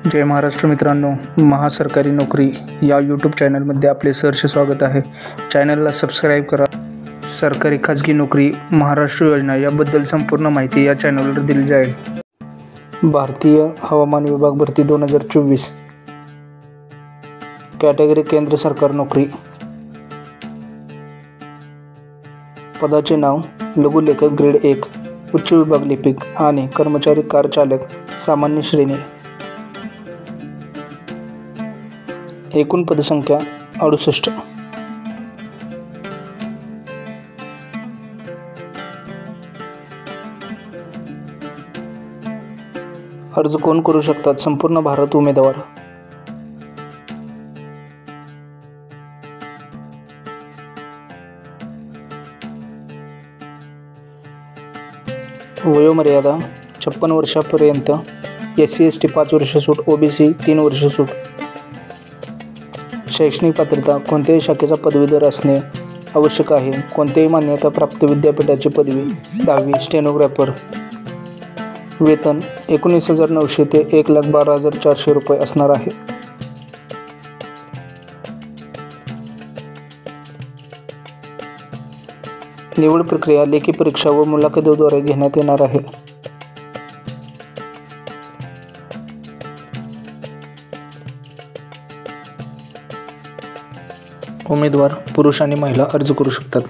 जय महाराष्ट्र मित्रांनो, महासरकारी नोकरी या यूट्यूब चॅनलमध्ये आपले सहर्ष स्वागत आहे। चॅनलला सबस्क्राईब करा। सरकारी खाजगी नोकरी महाराष्ट्र योजना याबद्दल संपूर्ण माहिती या चॅनलवर दिली जाईल। भारतीय हवामान विभाग भरती 2024 कॅटेगरी केंद्र सरकार नोकरी। पदाचे नाव लघु लेखक ग्रेड 1 उच्च विभाग लिपिक आणि कर्मचारी कार चालक सामान्य श्रेणी। एकूण पदसंख्या 68। अर्ज कोण करू शकतात? संपूर्ण भारत उमेदवार। वयोमर्यादा 56 वर्षापर्यंत, SC ST 5 वर्ष सूट, OBC 3 वर्ष सूट। शैक्षणिक पात्रता कोणत्याही शाखेचा पदवीधर असणे आवश्यक आहे। कोणत्याही मान्यताप्राप्त विद्यापीठाची पदवी, 10वी, स्टेनोग्राफर। वेतन 19,900 ते 1,12,400 रुपये असणार आहे। निवड प्रक्रिया लेखी परीक्षा व मुलाखतीद्वारे घेण्यात येणार आहे। उमेदवार पुरुष आणि महिला अर्ज करू शकतात।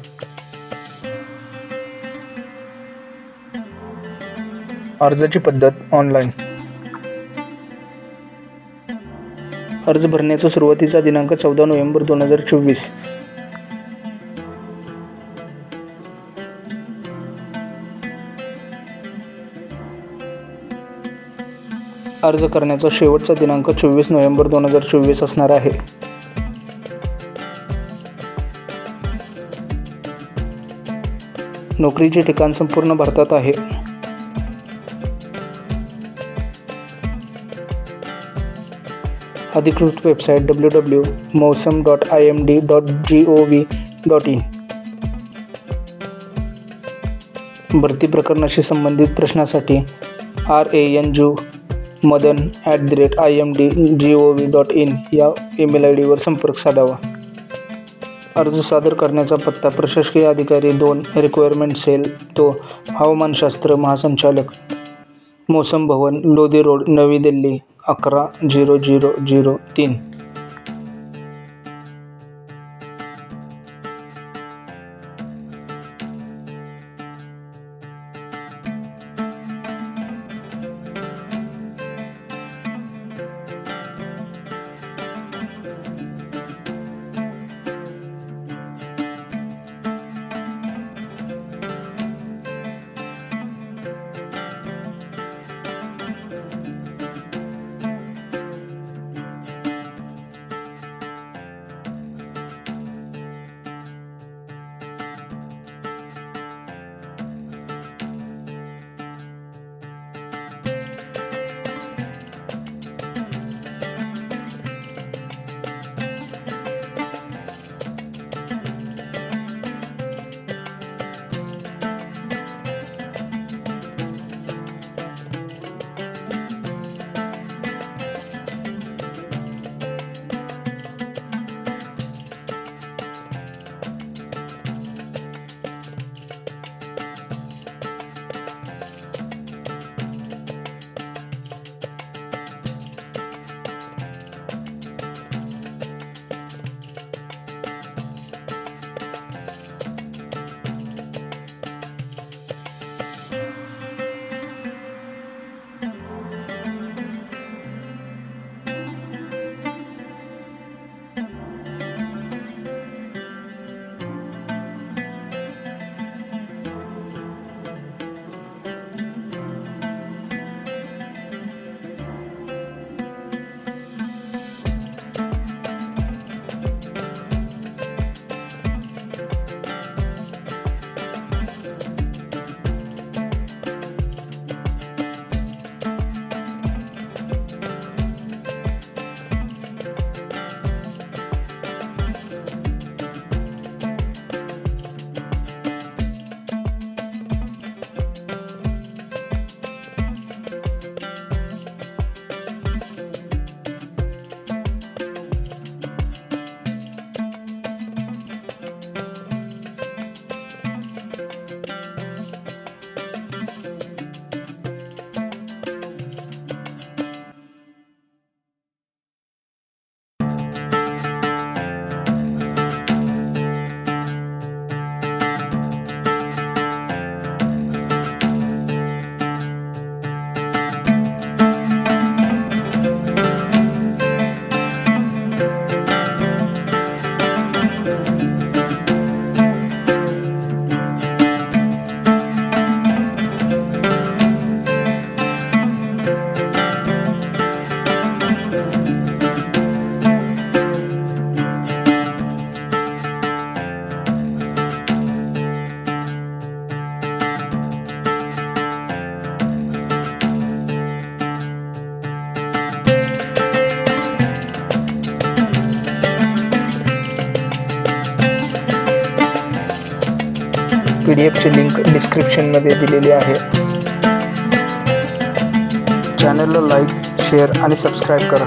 अर्जाची पद्धत ऑनलाईन। अर्ज भरण्याचा सुरुवातीचा दिनांक 14 नोव्हेंबर 2024। अर्ज करण्याचा शेवटचा दिनांक 24 नोव्हेंबर 2024 असणार आहे। नोकरीचे ठिकाण संपूर्ण भारतात आहे। अधिकृत वेबसाईट www.mousam.imd.gov.in। भरती प्रकरणाशी संबंधित प्रश्नासाठी ranjumadan@imd.gov.in या ईमेल ID वर संपर्क साधावा। अर्ज सादर करण्याचा पत्ता प्रशासकीय अधिकारी 2 रिक्वायरमेंट सेल तो हवामानशास्त्र महासंचालक, मौसम भवन, लोधी रोड, नवी दिल्ली 110003। PDF लिंक डिस्क्रिप्शनमध्ये दिलेली आहे। चॅनलला लाईक, शेअर आणि सबस्क्राईब करा।